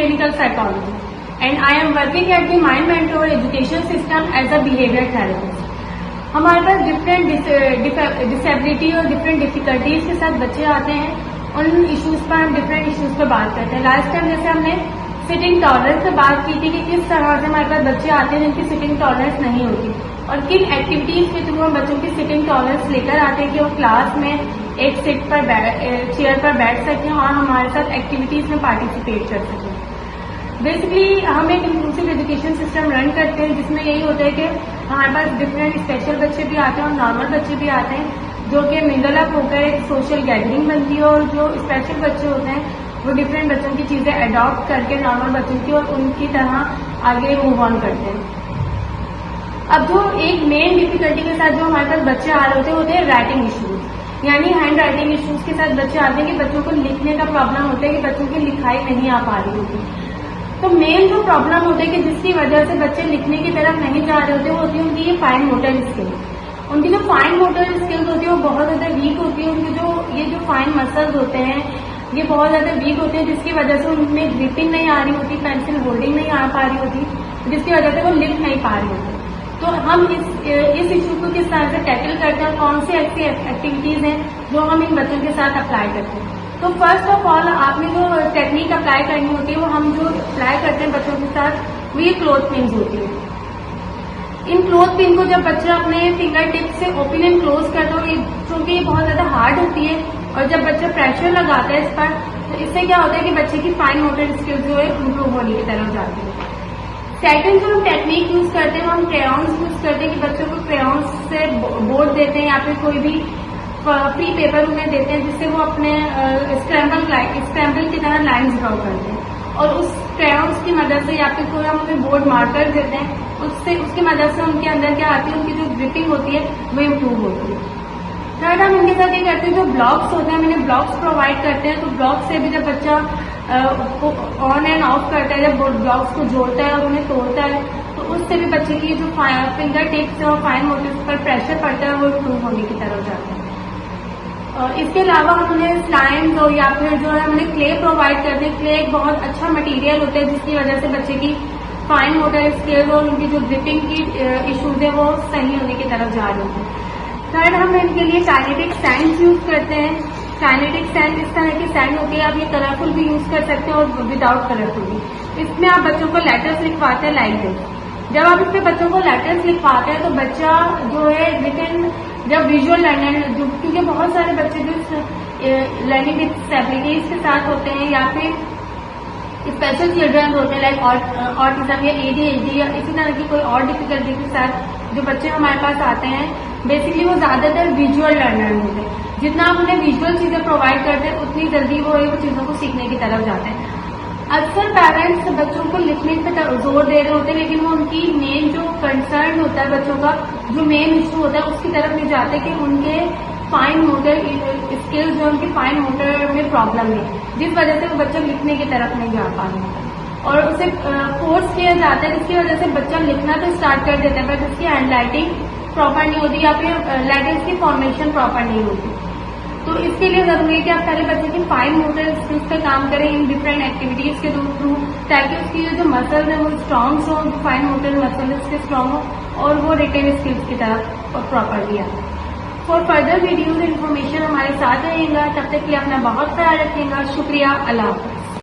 clinical psychology, and I am working at the Mind Mentor education system as a behavior therapist. हमारे पास different disability और different difficulties के साथ बच्चे आते हैं, उन इश्यूज पर हम डिफरेंट इश्यूज पर बात करते हैं। लास्ट टाइम जैसे हमने सिटिंग टॉलरेंस पर बात की थी कि किस तरह से हमारे पास बच्चे आते हैं जिनकी सिटिंग टॉलरेंस नहीं होती, और किन एक्टिविटीज के थ्रू हम बच्चों की सिटिंग टॉलरेंस लेकर आते हैं कि वो क्लास में एक सीट पर चेयर पर बैठ सकें और हमारे साथ एक्टिविटीज में पार्टिसिपेट कर सकें। बेसिकली हम एक इंक्लूसिव एजुकेशन सिस्टम रन करते हैं जिसमें यही होता है कि हमारे पास डिफरेंट स्पेशल बच्चे भी आते हैं और नॉर्मल बच्चे भी आते हैं, जो कि मिंगल अप होकर एक सोशल गैदरिंग बनती है, और जो स्पेशल बच्चे होते हैं वो डिफरेंट बच्चों की चीजें अडॉप्ट करके नॉर्मल बच्चों की और उनकी तरह आगे मूव ऑन करते हैं। अब जो एक मेन डिफिकल्टी के साथ जो हमारे पास बच्चे आ रहे होते हैं राइटिंग इश्यूज, यानी हैंड राइटिंग इश्यूज के साथ बच्चे आते हैं कि बच्चों को लिखने का प्रॉब्लम होता है कि बच्चों की लिखाई नहीं आ पा रही होती। तो मेन जो प्रॉब्लम होता है कि जिसकी वजह से बच्चे लिखने की तरफ नहीं जा रहे होते वो होती है उनकी ये फाइन मोटर स्किल। उनकी जो फाइन मोटर स्किल्स होती है वो बहुत ज्यादा वीक होती है। उनके जो फाइन मसल्स होते हैं ये बहुत ज्यादा वीक होते हैं, जिसकी वजह से उनमें ग्रिपिंग नहीं आ रही होती, पेंसिल होल्डिंग नहीं आ पा रही होती, जिसकी वजह से वो लिख नहीं पा रहे होते। तो हम इस इशू को किस तरह से टैकल करते हैं, कौन सी ऐसी एक्टिविटीज हैं जो हम इन बच्चों के साथ अप्लाई करते हैं। तो फर्स्ट ऑफ ऑल आपने जो टेक्निक अप्लाई करनी होती है वो हम जो अप्लाई करते हैं बच्चों के साथ वो ये क्लोथ पिन्स होती है। इन क्लोथ पिन को जब बच्चा अपने फिंगर टिप से ओपन एंड क्लोज करता है, क्योंकि ये बहुत ज्यादा हार्ड होती है, और जब बच्चा प्रेशर लगाता है इस पर तो इससे क्या होता है कि बच्चे की फाइन मोटर स्किल्स जो है इम्प्रूव होने की तरफ जाती है। सेकंड जो हम टेक्निक यूज करते हैं वो हम क्रेयॉन्स यूज करते हैं कि बच्चों को क्रेयॉन्स से बोर्ड देते हैं या फिर कोई भी फ्री पेपर उन्हें देते हैं जिससे वो अपने स्क्रैम्बल की तरह लाइंस ड्रॉ करते हैं, और उस क्रेयॉन्स की मदद से या फिर कोई हम उन्हें बोर्ड मार्कर देते हैं, उसकी मदद से उनके अंदर क्या आती है, उनकी जो ग्रिपिंग होती है वो इम्प्रूव होती है। थर्ड हम इनके साथ ये करते हैं जो ब्लॉक्स होते हैं, मैंने ब्लॉक्स प्रोवाइड करते हैं, तो ब्लॉक्स से भी जब बच्चा ऑन एंड ऑफ करता है, जब ब्लॉक्स को जोड़ता है और उन्हें तोड़ता है, तो उससे भी बच्चे की जो फिंगर टिप्स और फाइन मोटर्स पर प्रेशर पड़ता है वो इम्प्रूव होने की तरफ जाता है। इसके अलावा हम उन्हें स्लाइम्स और या फिर जो है हमने क्ले प्रोवाइड करते हैं। क्ले एक बहुत अच्छा मटेरियल होता है जिसकी वजह से बच्चे की फाइन मोटर स्किल्स और उनकी जो ग्रिपिंग की इश्यूज है वो सही होने की तरफ जा रहे हैं। थर्ड हम इनके लिए काइनेटिक सैंड यूज करते हैं। काइनेटिक सैंड इस तरह की सैंड होती है, आप ये कलरफुल भी यूज कर सकते हैं और विदाउट कलरफुल भी। इसमें आप बच्चों को लेटर्स लिखवाते हैं लाइक दिस। जब आप इसमें बच्चों को लेटर्स लिखवाते हैं तो बच्चा जो है रिटन जब विजुअल लर्नर, क्योंकि बहुत सारे बच्चे जो लर्निंग डिसेबिलिटीज के साथ होते हैं या फिर स्पेशल चिल्ड्रन होते हैं लाइक ऑटिज्म या ADHD या इसी तरह की कोई और डिफिकल्टी के साथ जो बच्चे हमारे पास आते हैं, बेसिकली वो ज्यादातर विजुअल लर्नर होते हैं। जितना आप उन्हें विजुअल चीजें प्रोवाइड करते हैं उतनी जल्दी वो चीजों को सीखने की तरफ जाते हैं। अक्सर पेरेंट्स बच्चों को लिखने पर जोर दे रहे होते हैं, लेकिन वो उनकी मेन जो कंसर्न होता है बच्चों का जो मेन इशू होता है उसकी तरफ नहीं जाते कि उनके फाइन मोटर स्किल्स जो उनके फाइन मोटर में प्रॉब्लम है, जिस वजह से वो बच्चा लिखने की तरफ नहीं जा पा रहा और उसे फोर्स किया जाता है, जिसकी वजह से बच्चा लिखना तो स्टार्ट कर देता है बट उसकी हैंड राइटिंग प्रॉपर नहीं होती या फिर लेटर्स की फॉर्मेशन प्रॉपर नहीं होती। तो इसके लिए जरूरी है कि आप पहले बच्चे की फाइन मोटर स्किल्स पे काम करें इन डिफरेंट एक्टिविटीज के थ्रू, ताकि उसकी जो मसल्स है वो स्ट्रांग हो, फाइन मोटर मसल उसके स्ट्रांग हो और वो रिटेन स्किल्स की तरफ प्रॉपरली आए। फॉर फर्दर वीडियोज इन्फॉर्मेशन हमारे साथ रहेगा, तब तक के लिए अपना बहुत ख्याल रखिएगा। शुक्रिया, अल्लाह हाफ़िज़।